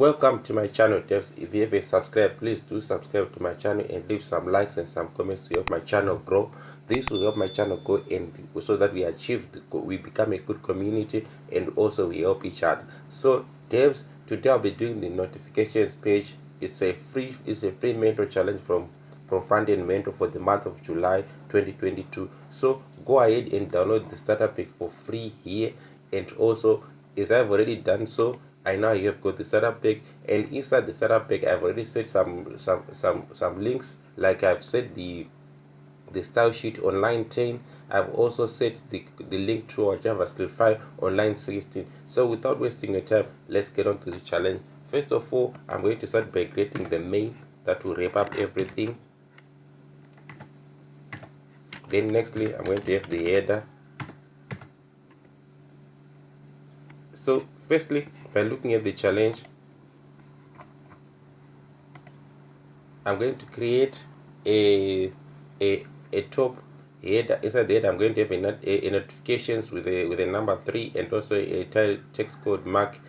Welcome to my channel, devs. If you haven't subscribed, please do subscribe to my channel and leave some likes and some comments to help my channel grow. This will help my channel grow, and so that we we become a good community, and also we help each other. So devs, today I'll be doing the notifications page. It's a free mentor challenge from Frontend Mentor for the month of July 2022. So go ahead and download the starter pack for free here, and also, as I've already done so, I now have got the starter pack, and inside the starter pack I've already set some links, like I've set the style sheet on line 10. I've also set the link to our JavaScript file on line 16. So without wasting your time, let's get on to the challenge. First of all, I'm going to start by creating the main that will wrap up everything. Then nextly, I'm going to have the header. So firstly, by looking at the challenge, I'm going to create a top header. Inside the header, I'm going to have a notifications with a number 3, and also a text code mark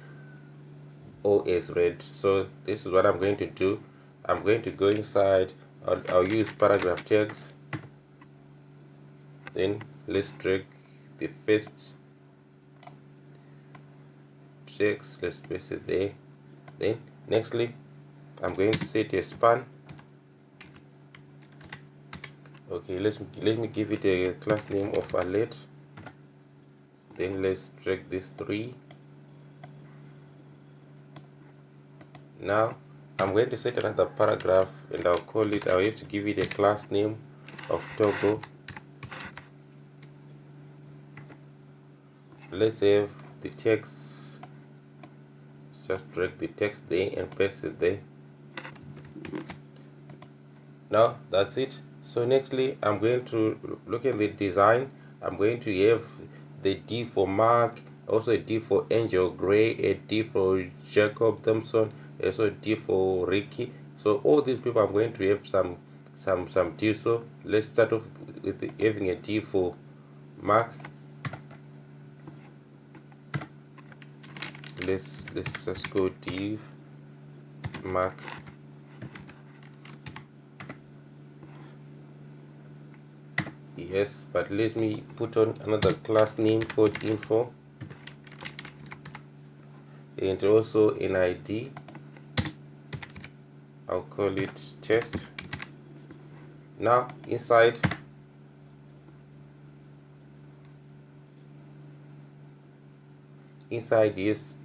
O as red. So this is what I'm going to do. I'm going to go inside. I'll use paragraph text. Then let's drag the first text. Let's place it there. Then nextly, I'm going to set a span. Okay, let me give it a class name of alert. Then let's drag this 3. Now I'm going to set another paragraph, and I'll have to give it a class name of toggle. Let's have the text. Just drag the text there and paste it there. Now that's it. So nextly, I'm going to look at the design. I'm going to have the D for Mark, also a D for Angel Gray, a D for Jacob Thompson, also a D for Ricky. So all these people, I'm going to have some D. So let's start off with having a D for Mark. Let's just go div Mark. Yes, but let me put on another class name called info, and also an ID. I'll call it test. Now inside this,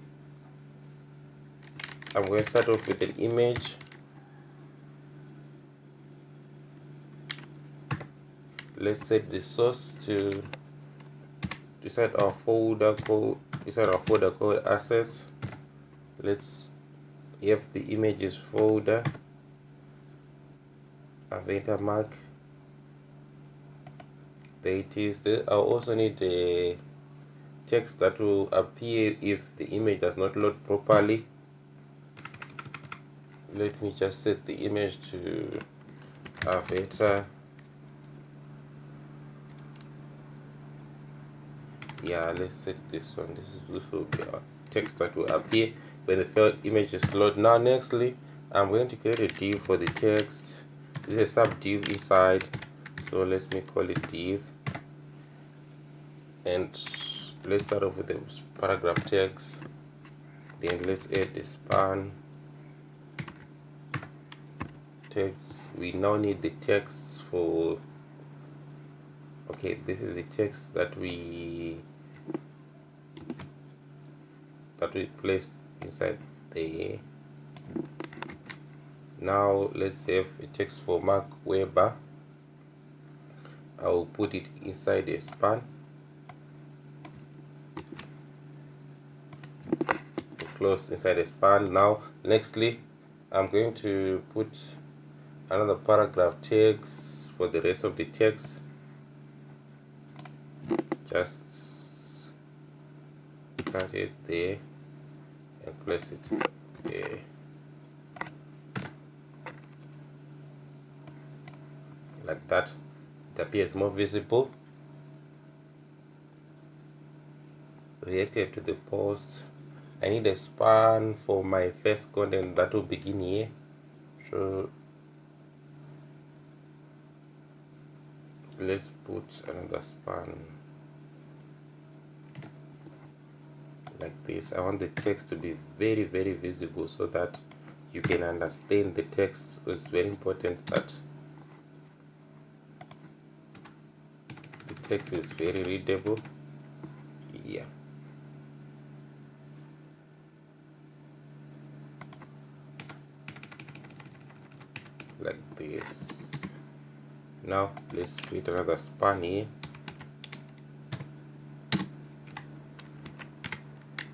I'm going to start off with an image. Let's set the source to set our folder code. Inside our folder called assets, let's have the images folder. Avatar mark. There it is. I'll also need the text that will appear if the image does not load properly. Let me just set the image to avatar. Yeah, let's set this one. This will be our text that will appear when the failed image is loaded. Now nextly, I'm going to create a div for the text. This is a sub div inside, so let me call it div, and let's start off with the paragraph text. Then let's add the span text. We now need the text for, okay, this is the text that we placed inside there. Now let's have a text for Mark Weber. I'll put it inside a span. Close inside a span. Now nextly, I'm going to put another paragraph text for the rest of the text. Just cut it there and place it there. Like that, it appears more visible. Reacted to the post. I need a span for my first content that will begin here. So let's put another span like this. I want the text to be very visible so that you can understand the text. It's very important that the text is very readable. Yeah, like this. Now let's create another span here.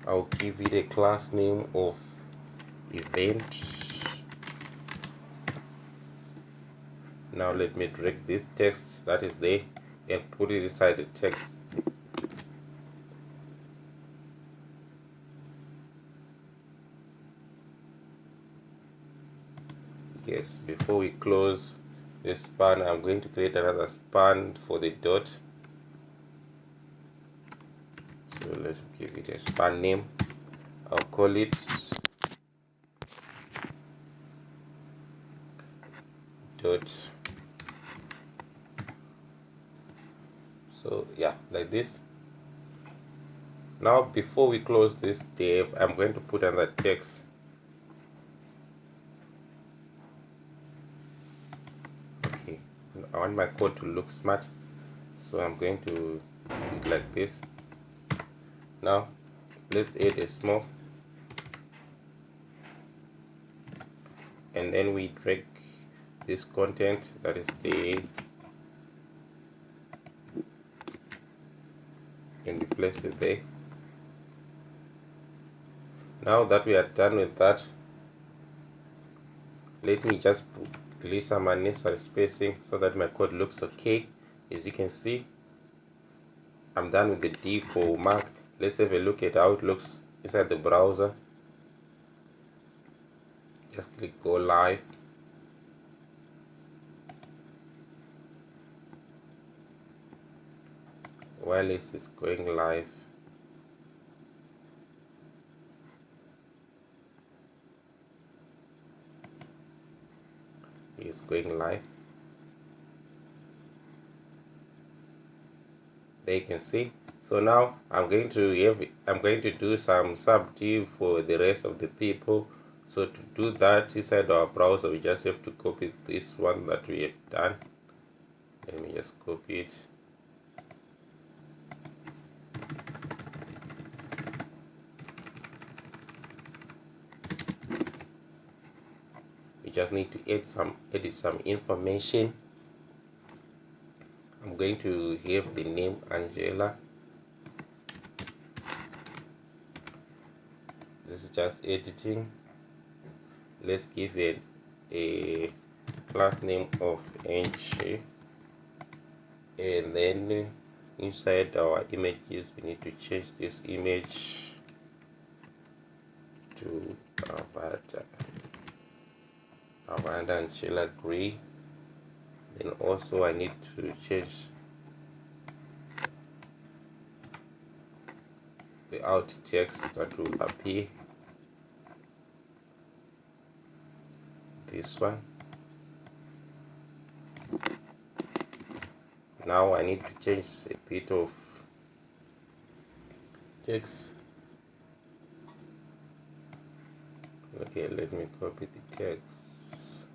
I'll give it a class name of event. Now let me drag this text that is there and put it inside the text. Yes, before we close this span, I'm going to create another span for the dot. So let's give it a span name. I'll call it dot. So yeah, like this. Now before we close this div, I'm going to put another text. Okay, I want my code to look smart, so I'm going to do it like this. Now let's add a small, and then we drag this content that is there and we place it there. Now that we are done with that, let me just delete some unnecessary spacing so that my code looks okay. As you can see, I'm done with the div for mark. Let's have a look at how it looks inside the browser. Just click go live. While this is going live, it's going live. There you can see. So now I'm going to do some sub div for the rest of the people. So to do that inside our browser, we just have to copy this one that we have done. Let me just copy it. We just need to edit some information. I'm going to have the name Angela. This is just editing. Let's give it a class name of Angie, and then inside our images we need to change this image to Avatar Angela gray. Then also I need to change the alt text that will appear. This one. Now I need to change a bit of text. Okay, let me copy the text.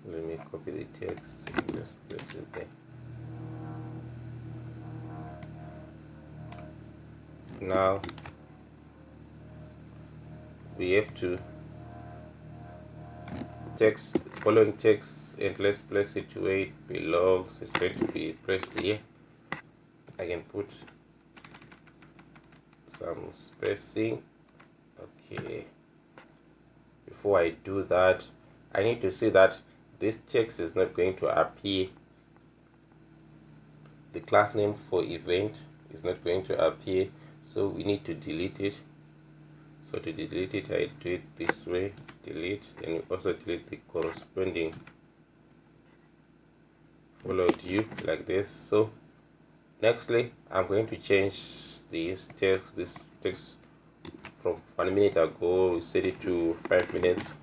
Let me copy the text and just place it there. Now we have to following text, and let's place it where it belongs. It's going to be placed here. I can put some spacing. Okay, before I do that, I need to see that this text is not going to appear. The class name for event is not going to appear, so we need to delete it. So to delete it, I do it this way, delete, and also delete the corresponding followed you like this. So Nextly, I'm going to change this text from 1 minute ago. We set it to 5 minutes.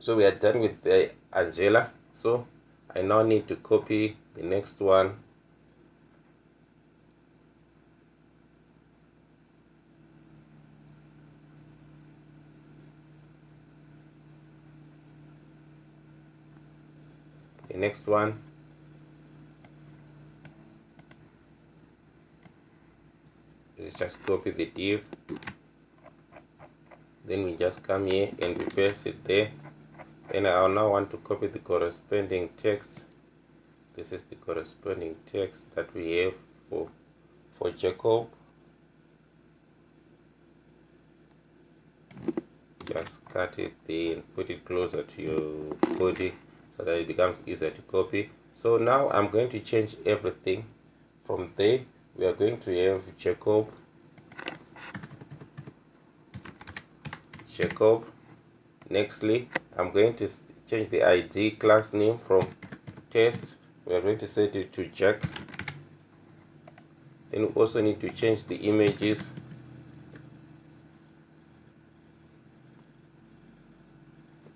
So we are done with the Angela. So I now need to copy the next one. The next one. We just copy the div. Then we just come here and we paste it there. Then I now want to copy the corresponding text. This is the corresponding text that we have for Jacob. Just cut it there and put it closer to your body so that it becomes easier to copy. So now I'm going to change everything. From there we are going to have Jacob. Nextly, I'm going to change the ID class name from test. We are going to set it to Jack. Then we also need to change the images.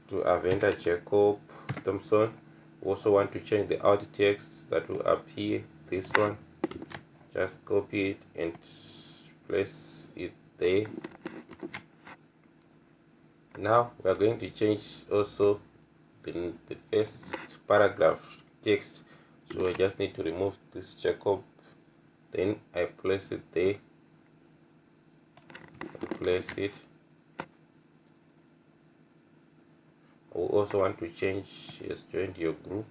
To Avenda Jacob Thompson. We also want to change the alt text that will appear. This one, just copy it and place it there. Now we are going to change also the first paragraph text. So I just need to remove this Jacob. Then I place it there. Place it. I also want to change has joined your group.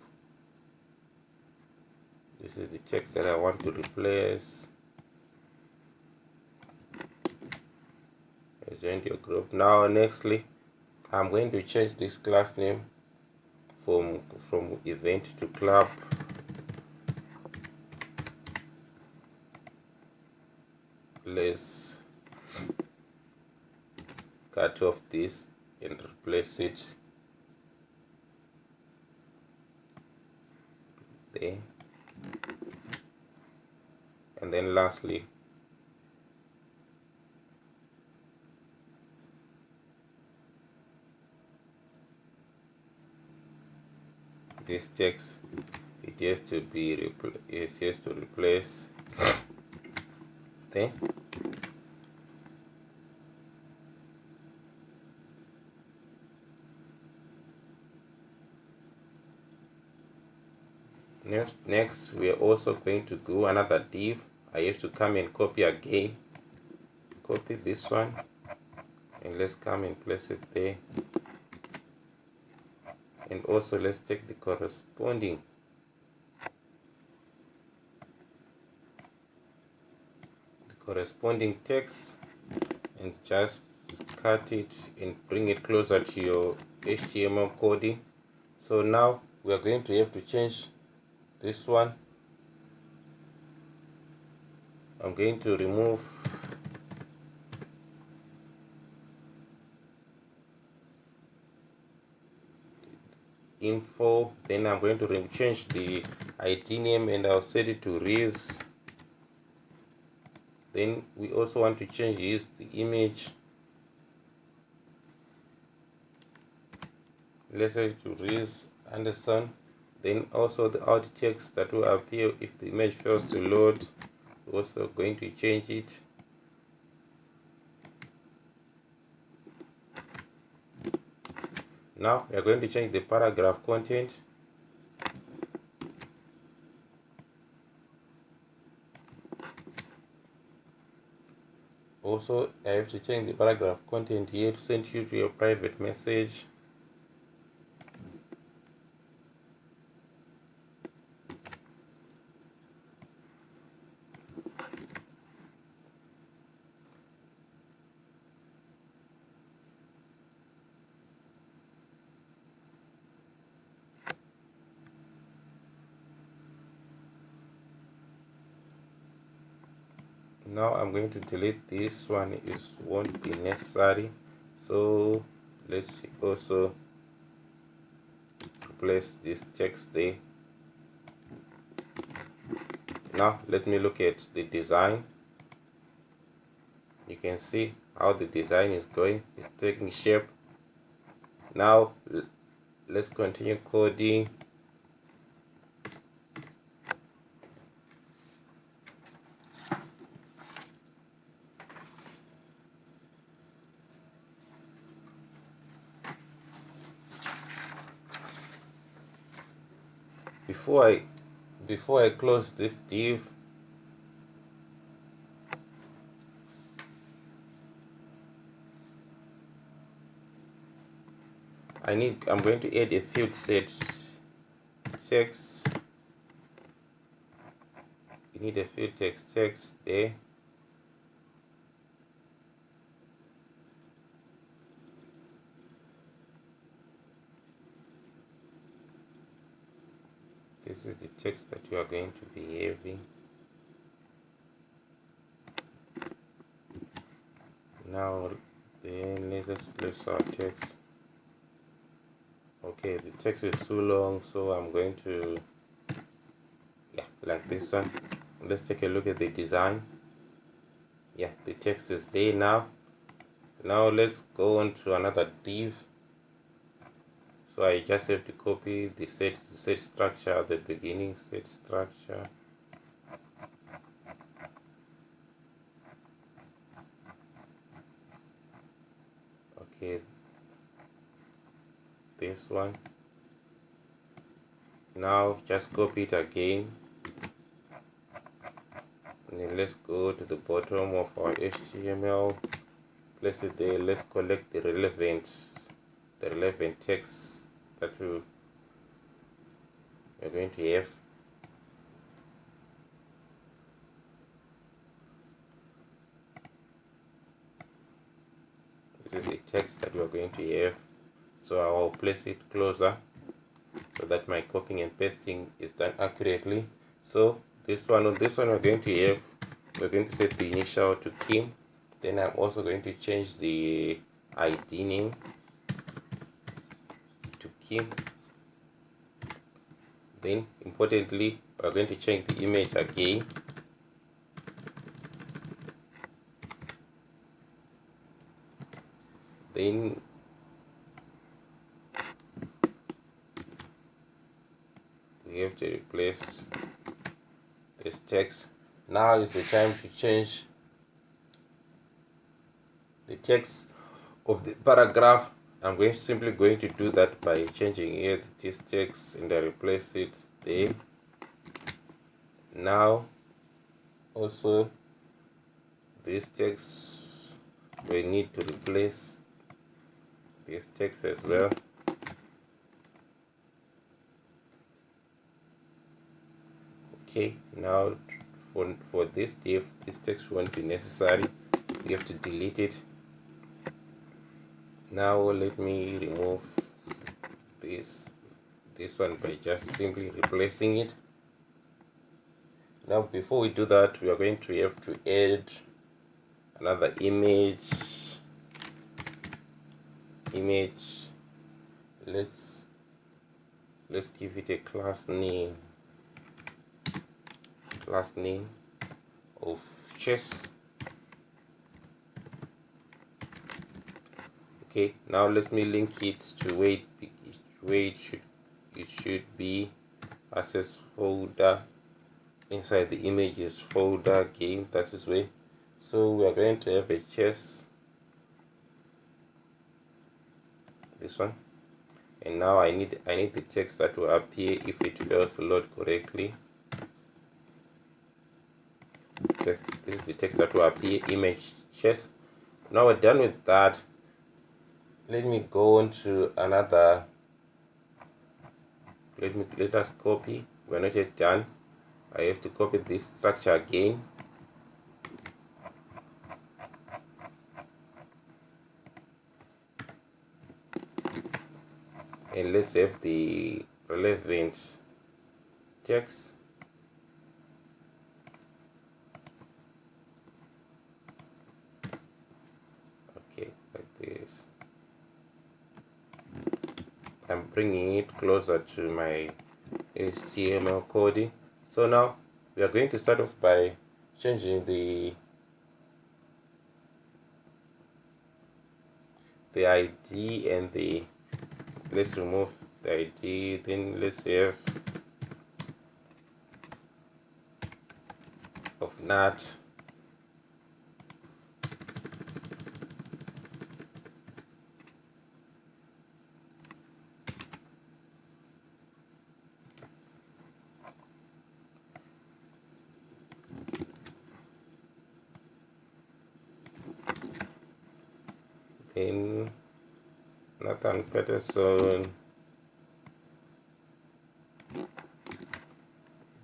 This is the text that I want to replace. Has joined your group. Now nextly, I'm going to change this class name from event to club. Let's cut off this and replace it there. And then lastly, this text, it has to replace there. Next, we are also going to do another div. I have to come and copy again. Copy this one, and let's come and place it there. And also let's take the corresponding text and just cut it and bring it closer to your HTML coding. So now we are going to have to change this one. I'm going to remove info, then I'm going to change the ID name and I'll set it to Riz. Then we also want to change the image. Let's set it to Riz Anderson. Then also the alt text that will appear if the image fails to load. We're also going to change it. Now we are going to change the paragraph content. Also, I have to change the paragraph content here to send you to your private message. Now I'm going to delete this one, it won't be necessary. So let's also place this text there. Now let me look at the design. You can see how the design is going. It's taking shape. Now let's continue coding. Before I close this div, I'm going to add a field set text. You need a field text there. This is the text that you are going to be having. Now then let's place our text. Okay, the text is too long, so I'm going to, like this one. Let's take a look at the design. Yeah, the text is there now. Now let's go on to another div. So I just have to copy the set structure at the beginning, set structure. Okay, this one. Now just copy it again. And then let's go to the bottom of our HTML. Place it there. Let's collect the relevant text that we're going to have. This is the text that we're going to have. So I'll place it closer so that my copying and pasting is done accurately. So this one we're going to set the initial to Kim. Then I'm also going to change the ID name to Kim. Then importantly, we're going to change the image again. Then we have to replace this text. Now is the time to change the text of the paragraph. I'm simply going to do that by changing this text and I replace it there. Now also this text, we need to replace this text as well. Okay, now for this div, this text won't be necessary. You have to delete it. Now let me remove this one by just simply replacing it. Now before we do that, we are going to have to add another image. Let's give it a class name of chess. Okay, now let me link it to where it should be. Access folder inside the images folder again. That is way. So we are going to have a chess, this one, and now I need the text that will appear if it fails to load correctly. This is the text that will appear, image chess. Now we're done with that. Let me go on to another. Let us copy. We're not yet done. I have to copy this structure again. And let's have the relevant text. Okay, like this. bringing it closer to my HTML coding. So now we are going to start off by changing the ID and the, let's remove the ID, then let's have of nut, then Nathan Peterson,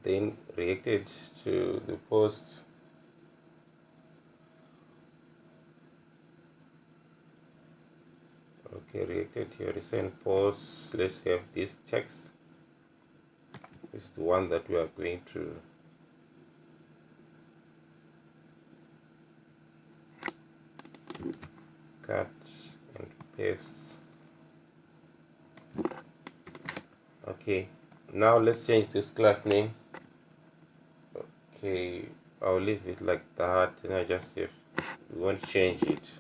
then reacted to the post. Okay, reacted to your recent post. Let's have this text. This is the one that we are going to cut and paste. Okay, now let's change this class name. Okay, I'll leave it like that, and I just have, we won't change it,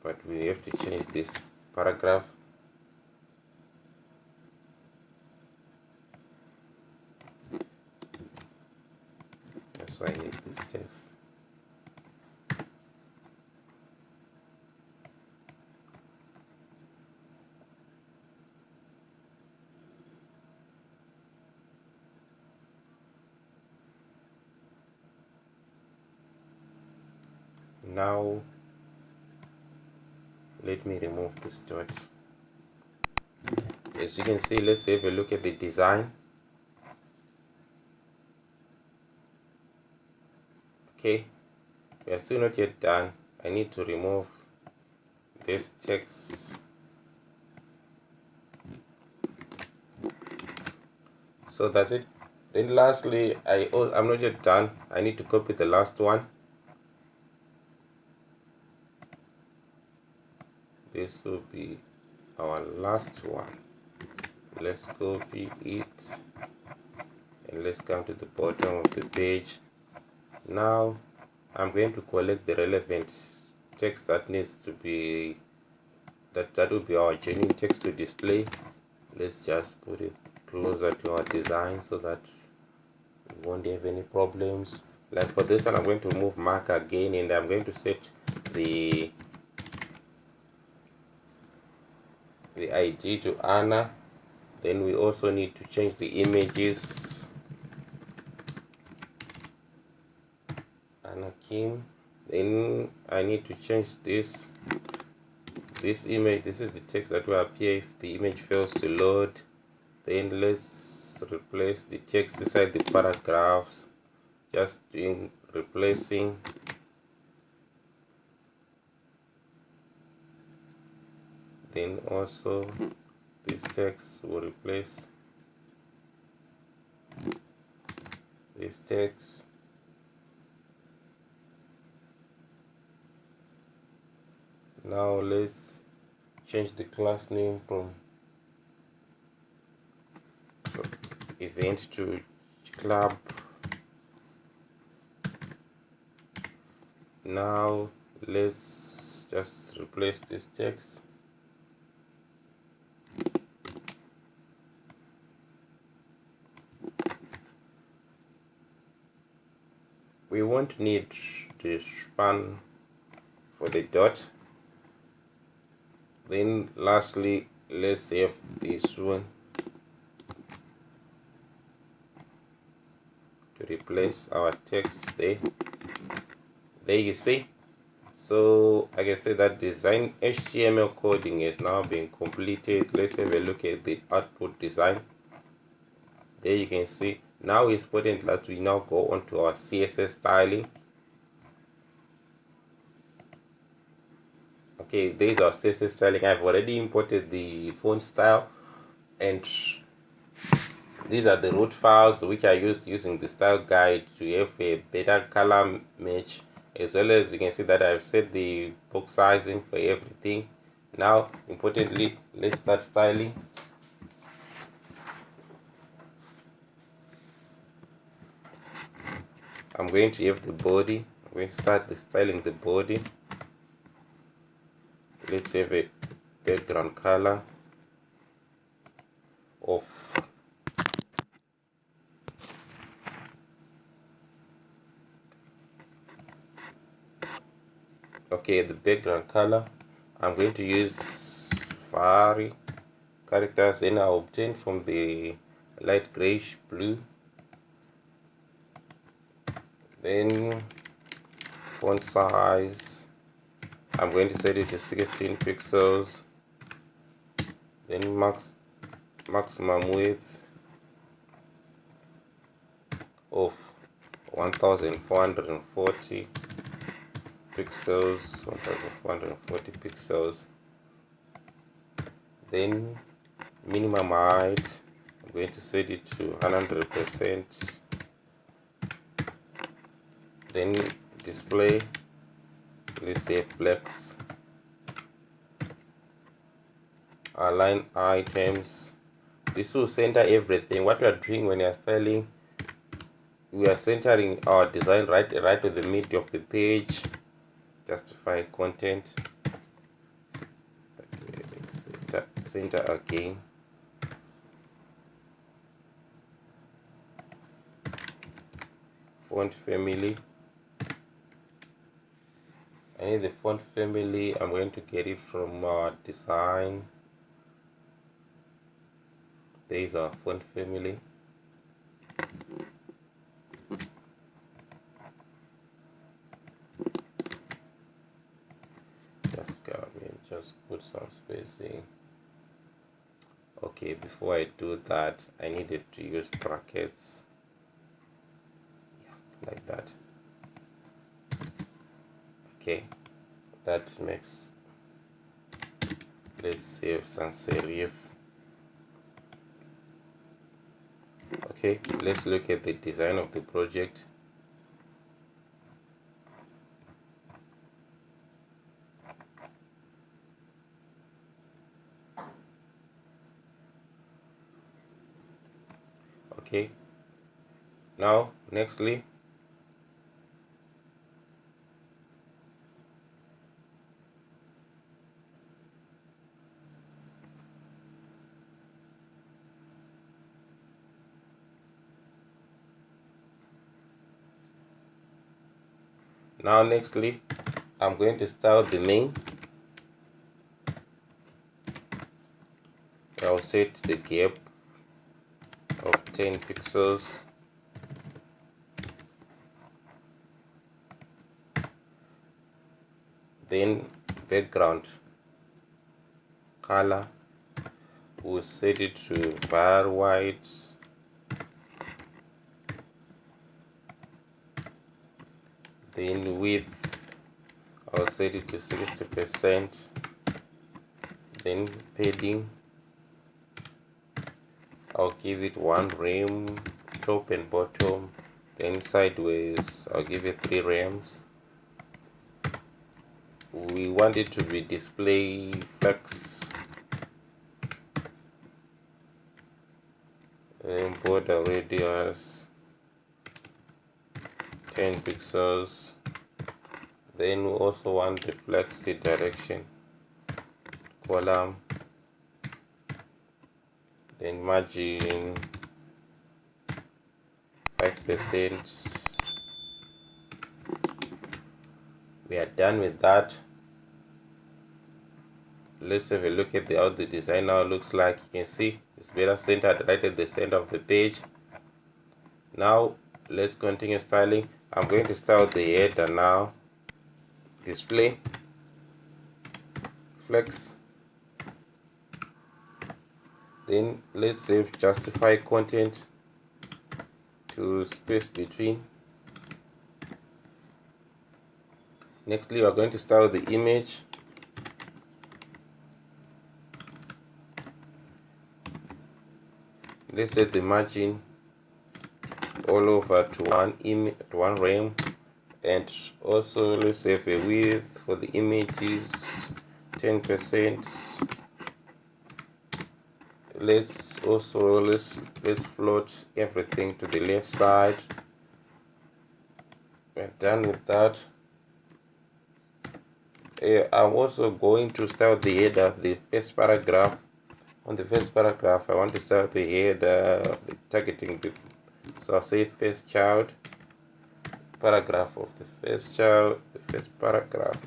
but we have to change this paragraph. That's why I need this text. Now let me remove this dot. As you can see, let's have a look at the design. Okay, we are still not yet done. I need to remove this text. So that's it. Then lastly, I'm not yet done. I need to copy the last one. This will be our last one. Let's copy it and let's come to the bottom of the page. Now I'm going to collect the relevant text that needs to be, that will be our genuine text to display. Let's just put it closer to our design so that we won't have any problems. Like for this one, I'm going to remove mark again, and I'm going to set the ID to Anna. Then we also need to change the images. Anna Kim. Then I need to change this image. This is the text that will appear if the image fails to load. Then let's replace the text inside the paragraphs, just doing replacing. Then also this text will replace this text. Now let's change the class name from event to club. Now let's just replace this text. We won't need the span for the dot. Then lastly, let's have this one to replace our text there. There you see. So like I said, that design HTML coding is now being completed. Let's have a look at the output design. There you can see. Now it's important that we now go on to our CSS styling. Okay, there's our CSS styling. I've already imported the font style, and these are the root files which I used using the style guide to have a better color match, as well as you can see that I've set the box sizing for everything. Now, importantly, let's start styling. I'm going to have the body. I'm going to start styling the body. Let's have a background color of the background color. I'm going to use fari characters, then I obtain from the light grayish blue. Then font size, I'm going to set it to 16 pixels. Then maximum width of 1440 pixels, 1440 pixels. Then minimum height, I'm going to set it to 100%. Then display, let's say flex. Align items, this will center everything. What we are doing when you are styling, we are centering our design right to the middle of the page. Justify content, okay, center again. Font family, I need the font family. I'm going to get it from design. There is our font family. Just come in, just put some spacing. Okay, before I do that, I needed to use brackets. Yeah, like that. Okay, that makes, let's save sans serif. Okay, let's look at the design of the project. Okay, now nextly, I'm going to start the main. I'll set the gap of 10 pixels. Then background color, we'll set it to var white. Then width, I'll set it to 60%. Then padding, I'll give it 1 rem, top and bottom. Then sideways, I'll give it 3 rems. We want it to be display flex. And border radius 10 pixels. Then we also want the flex direction column. Then margin 5%. We are done with that. Let's have a look at how the design now looks like. You can see it's better centered right at the center of the page. Now let's continue styling. I'm going to style the header now. Display flex. Then let's save justify content to space between. Nextly, we are going to style the image. Let's set the margin all over to one rem, and also let's have a width for the images 10%. Let's float everything to the left side. We're done with that. I'm also going to start the header, the first paragraph. On the first paragraph, I want to start the header, the targeting the. So I'll say first child, paragraph of the first child, the first paragraph.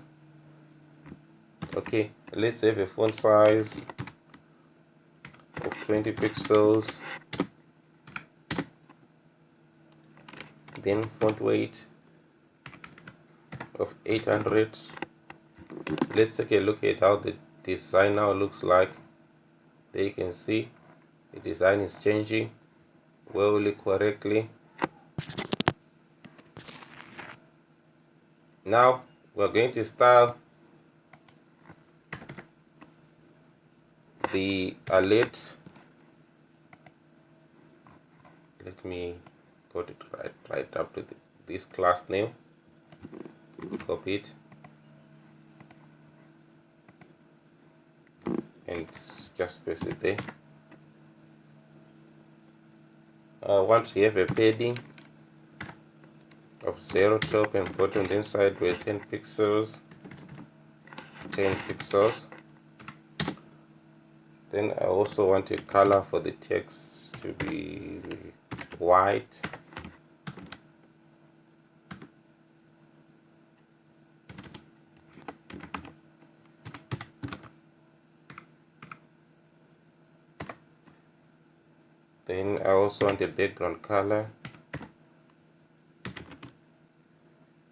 Okay, let's have a font size of 20 pixels. Then font weight of 800. Let's take a look at how the design now looks like. There you can see the design is changing well correctly. Now we're going to style the alert. Let me go to right up to this class name, copy it, and just paste it there. I want to have a padding of 0 top and bottom, then sideways 10 pixels. Then I also want a color for the text to be white. Then I also want a background color,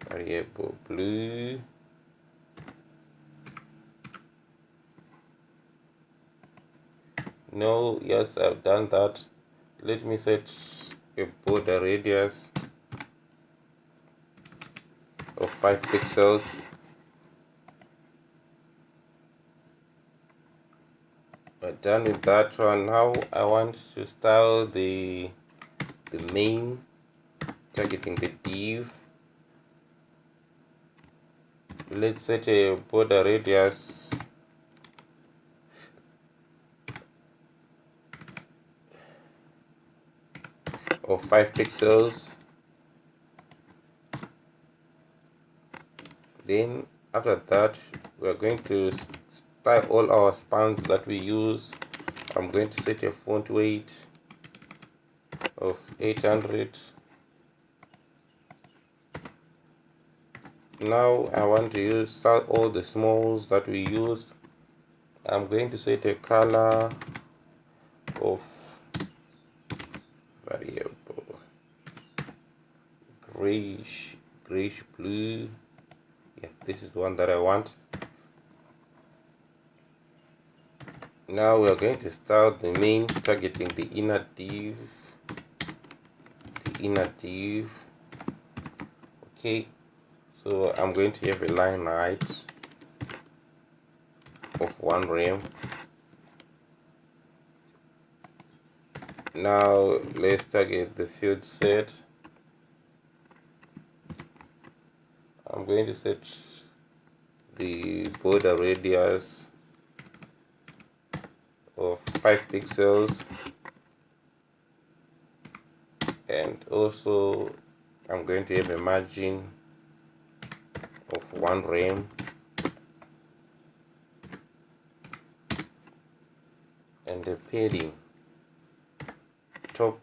variable blue. No, yes, I've done that. Let me set a border radius of 5 pixels. We're done with that one. Now I want to style the main, targeting the div. Let's set a border radius of 5 pixels. Then after that, we're going to style all our spans that we used. I'm going to set a font weight of 800. Now I want to style all the smalls that we used. I'm going to set a color of variable grayish blue. Yeah, this is the one that I want. Now we are going to start the main, targeting the inner div. Okay, so I'm going to have a line height of 1 rem. Now let's target the field set. I'm going to set the border radius of 5 pixels, and also I'm going to have a margin of 1 rem, and the padding top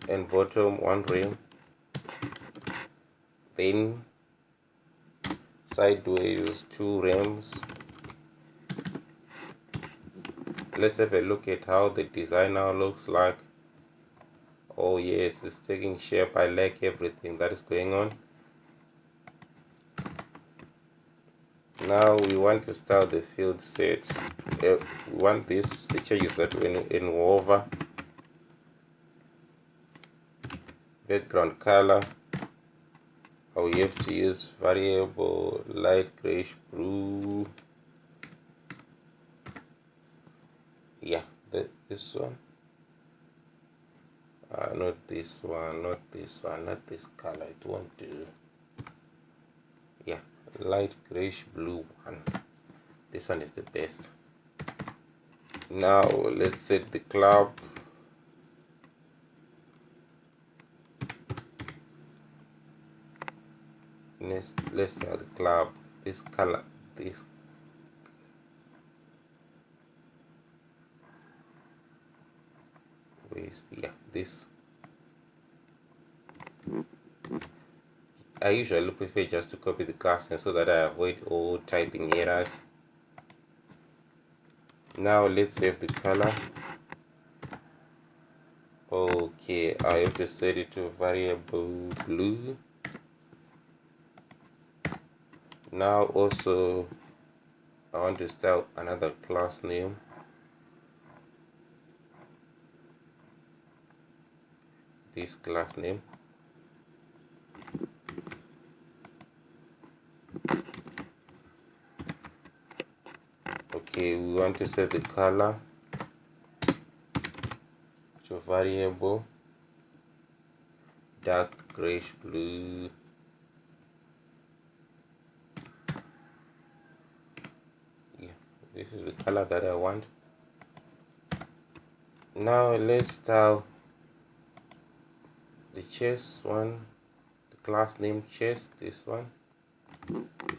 and bottom 1 rem, then sideways 2 rems. Let's have a look at how the design now looks like. Oh yes, it's taking shape. I like everything that is going on. Now we want to start the field set. We want the changes that in hover. Background color, we have to use variable light grayish blue. Yeah, this one. Not this one, not this color. It won't do. Yeah, light grayish blue one. This one is the best. Now let's set the club. Let's start the club. This color, this waste, yeah, this. I usually prefer just to copy the class name so that I avoid all typing errors. Now let's save the color. Okay, I have to set it to variable blue. Now also I want to style another class name. This class name. Okay, we want to set the color to variable dark grayish blue. Yeah, this is the color that I want. Now let's style the chest one, the class name chest, this one.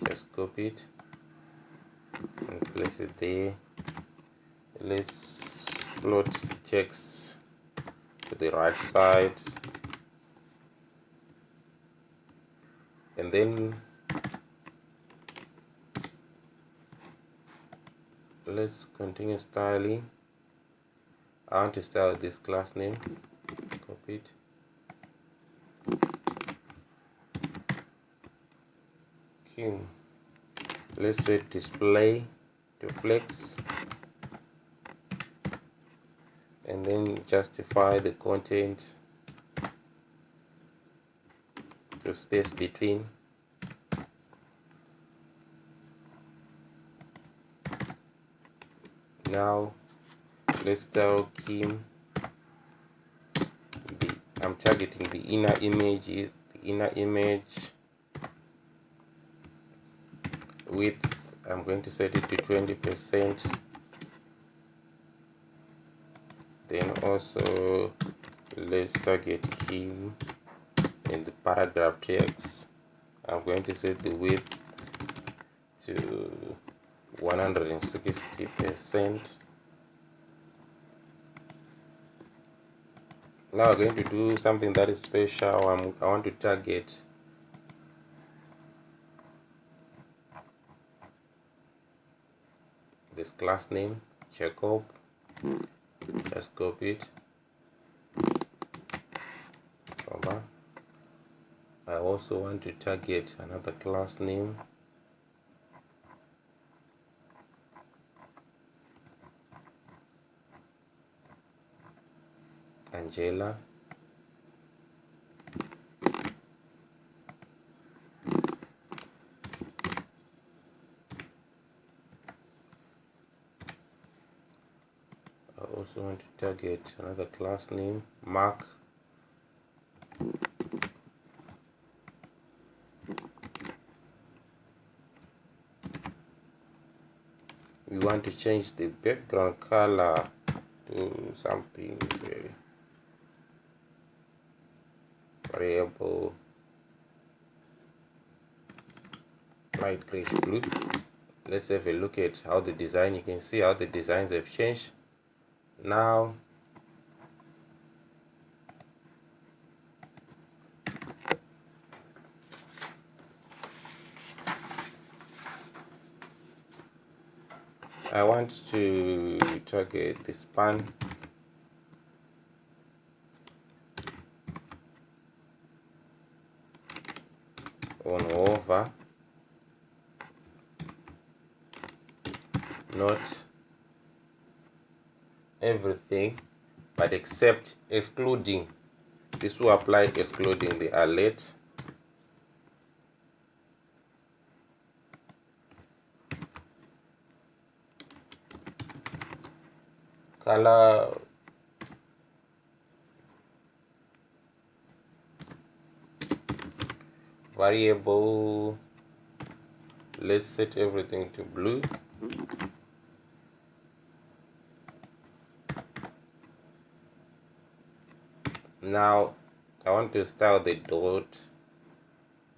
Just copy it and place it there. Let's float the text to the right side, and then let's continue styling. I want to style this class name. Copy it. Okay. Let's set display to flex, and then justify the content to space between. Now let's tell Kim I'm targeting the inner image width. I'm going to set it to 20%. Then also let's target Kim in the paragraph text. I'm going to set the width to 160%. Now I'm going to do something that is special. I want to target this class name, Jacob. Just copy it. Over. I also want to target another class name, Angela. I also want to target another class name, Mark. We want to change the background color to something very variable, light grayish blue. Let's have a look at how the design, you can see how the designs have changed. Now I want to target the span on over, not everything, but except excluding. This will apply excluding the alert. Color variable, let's set everything to blue. Now I want to style the dot,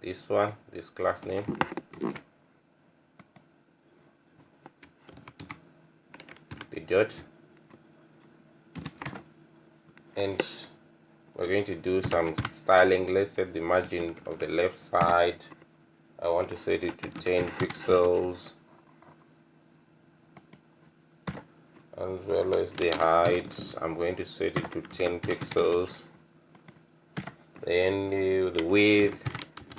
this one, this class name. The dot, and we're going to do some styling. Let's set the margin of the left side. I want to set it to 10 pixels, as well as the height. I'm going to set it to 10 pixels. Then the width,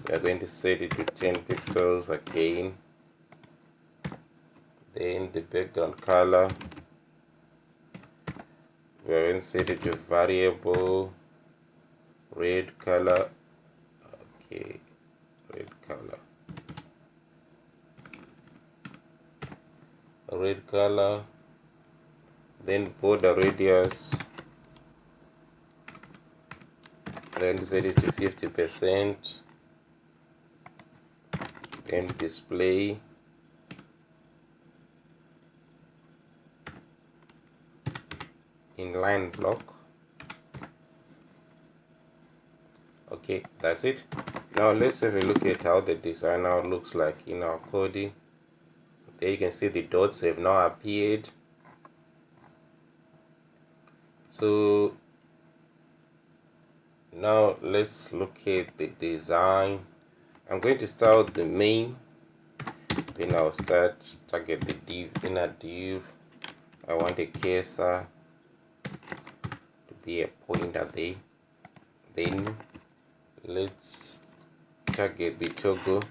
we are going to set it to 10 pixels again. Then the background color, we are going to set it to variable red color. Okay, red color. Red color. Then border radius, then set it to 50%. Then display, inline block. Okay, that's it. Now let's have a look at how the design now looks like in our coding. There you can see the dots have now appeared. So now let's look at the design. I'm going to start the main, then I'll target the div, inner div. I want a cursor to be a pointer there. Then let's target the toggle.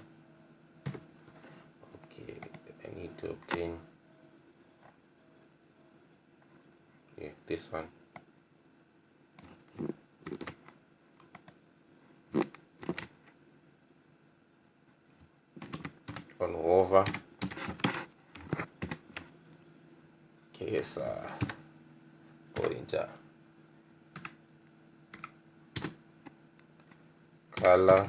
Okay, I need to obtain this one. On hover, cursor, pointer, color,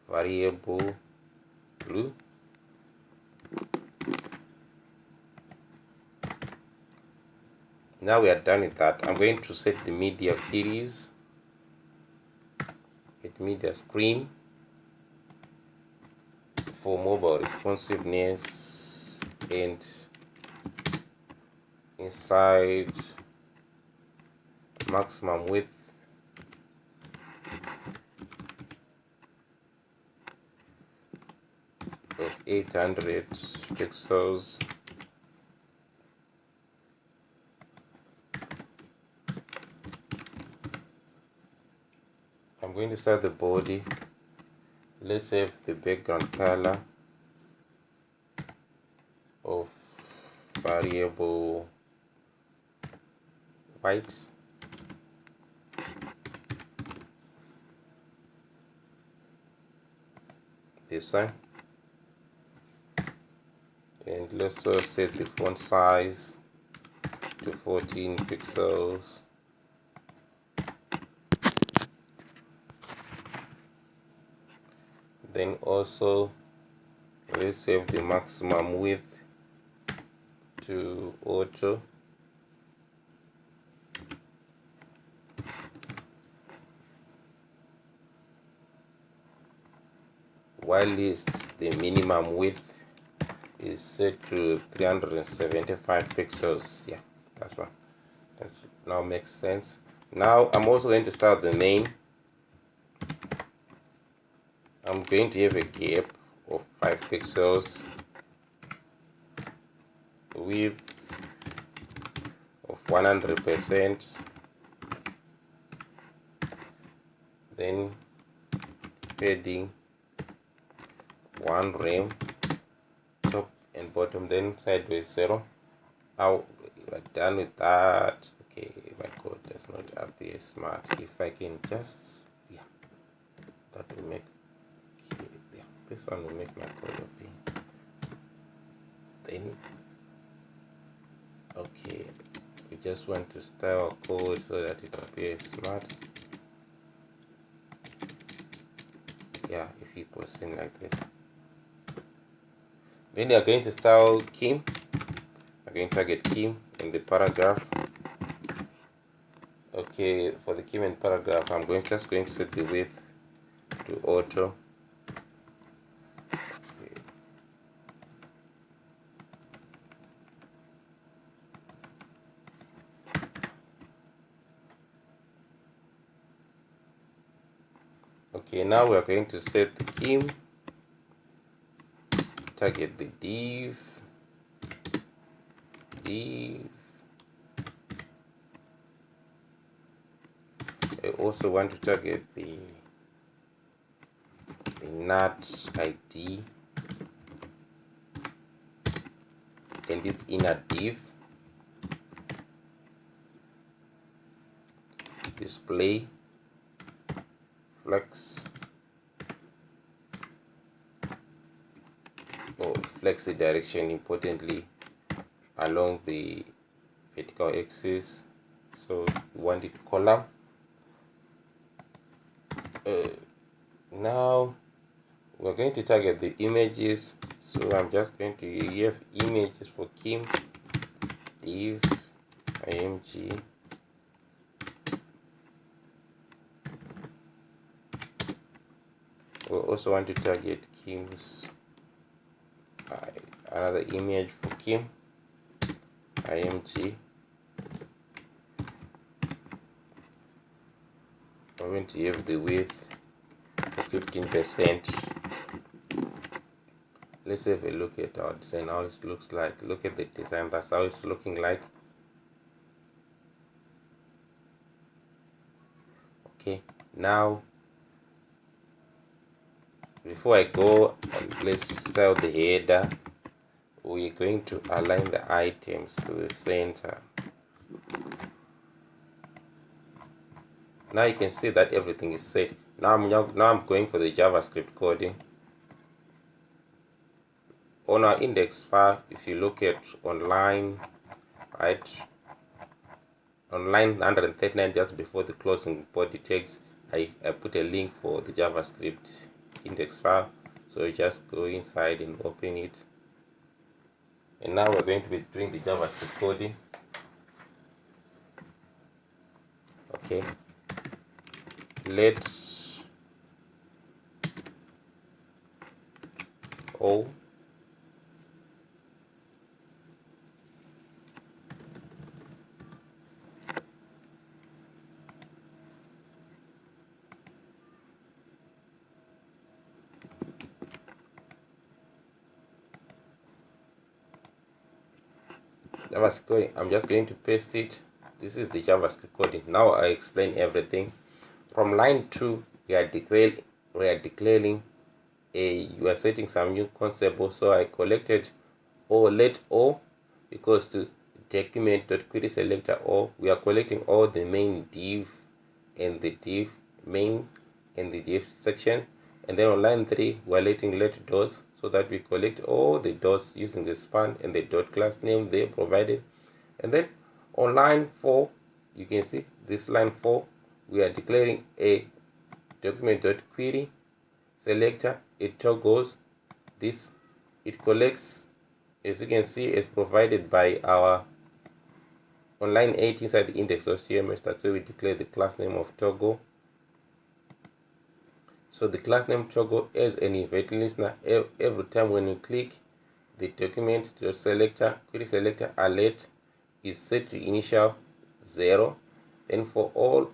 variable blue. Now we are done with that. I'm going to set the media queries. Hit media screen for mobile responsiveness, and inside maximum width, of 800 pixels. I'm going to start the body. Let's have the background color of variable white. This one. And let's also set the font size to 14 pixels. Then also let's save the maximum width to auto. Whilst the minimum width is set to 375 pixels. Yeah, that's one. That now makes sense. Now I'm also going to start the main. I'm going to have a gap of 5 pixels, width of 100%, then padding 1 rem, top and bottom, then sideways 0. Now we're done with that. Okay, my code does not appear smart. If I can just, yeah, that will make, okay, yeah, this one will make my code appear. Then, okay, we just want to style our code so that it appears smart. Yeah, if you proceed like this. Then you are going to style Kim. I'm going to target Kim in the paragraph. Okay, for the Kim and paragraph, I'm just going to set the width to auto. Okay, now we are going to set the Kim, target the div. I also want to target the nut ID and this inner div. Display flex flex the direction importantly along the vertical axis, so we want it column. Now we're going to target the images, so I'm just going to have images for Kim, div img. We also want to target Kim's another image for Kim, img. I'm going to have the width of 15%. Let's have a look at our design, how it looks like. Look at the design, that's how it's looking like. Okay, now before I go, let's style the header. We're going to align the items to the center. Now you can see that everything is set. Now I'm going for the JavaScript coding. On our index file, if you look at online, right, on line 139, just before the closing body tags, I put a link for the JavaScript index file. So you just go inside and open it. And now we're going to be doing the JavaScript coding. Okay, let's JavaScript coding. I'm just going to paste it. This is the JavaScript coding. Now I explain everything. From line 2, we are declaring you are setting some new constable. So I collected let O equals to document.query selector O. We are collecting all the main div and the div main and the div section. And then on line 3, we are letting let dots, so that we collect all the dots using the span and the dot class name they provided. And then on line 4, you can see this line 4, we are declaring a document.query selector. It toggles this, it collects, as you can see, is provided by our on line 8 inside the index.cms. That's where we declare the class name of toggle. So the class name toggle as an event listener. Every time when you click the document.selector query selector alert is set to initial 0. Then for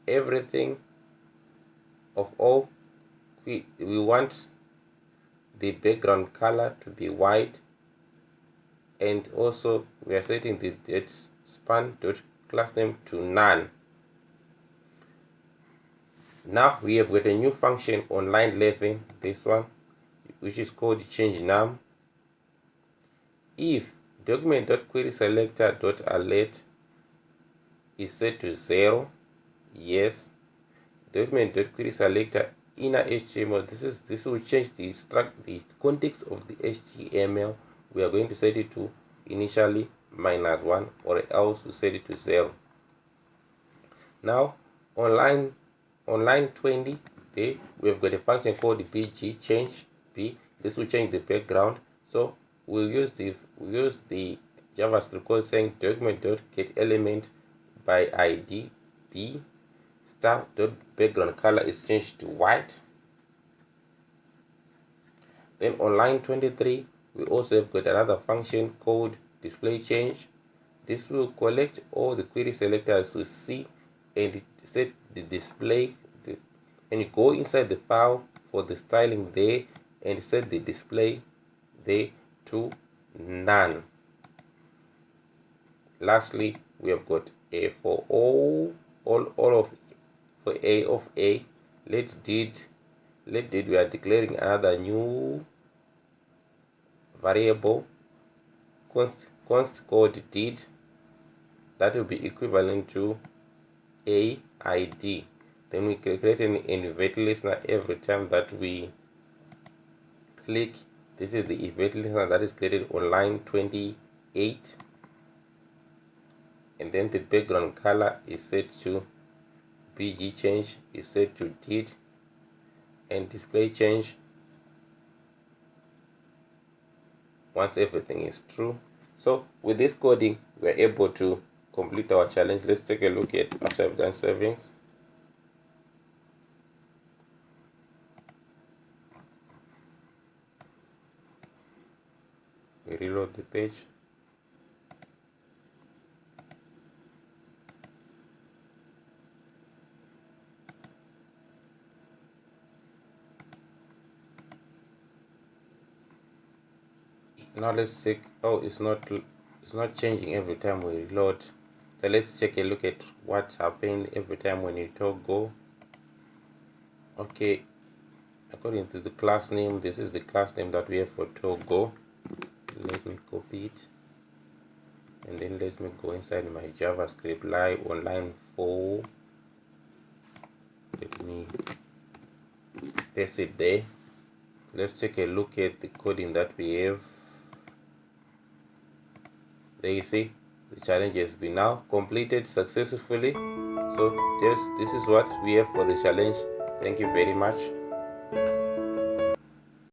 everything of all, we want the background color to be white, and also we are setting the span.class name to none. Now we have got a new function on line 11, this one, which is called change num. If document.querySelector.alert is set to 0, yes. Document.querySelector inner HTML, this will change the context of the HTML. We are going to set it to initially -1, or else we set it to 0. Now on line 20, we have got a function called bg change b. This will change the background. So we'll use the JavaScript code saying document.getElement by ID b star.background color is changed to white. Then on line 23, we also have got another function called display change. This will collect all the query selectors we see and set the display, and you go inside the file for the styling there and set the display there to none. Lastly, we have got a for all of for a of a. Let did we are declaring another new variable const code did that will be equivalent to a id. Then we create an event listener every time that we click. This is the event listener that is created on line 28, and then the background color is set to bg change is set to did, and display change once everything is true. So with this coding, we are able to complete our challenge. Let's take a look at after I've done savings. We reload the page. Now let's check. Oh, it's not changing every time we reload. So let's take a look at what's happening every time when you talk go. Okay, according to the class name, this is the class name that we have for Togo. Let me copy it, and then let me go inside my JavaScript live on line 4. Let me paste it there. Let's take a look at the coding that we have. There you see the challenge has been now completed successfully. So this is what we have for the challenge. Thank you very much.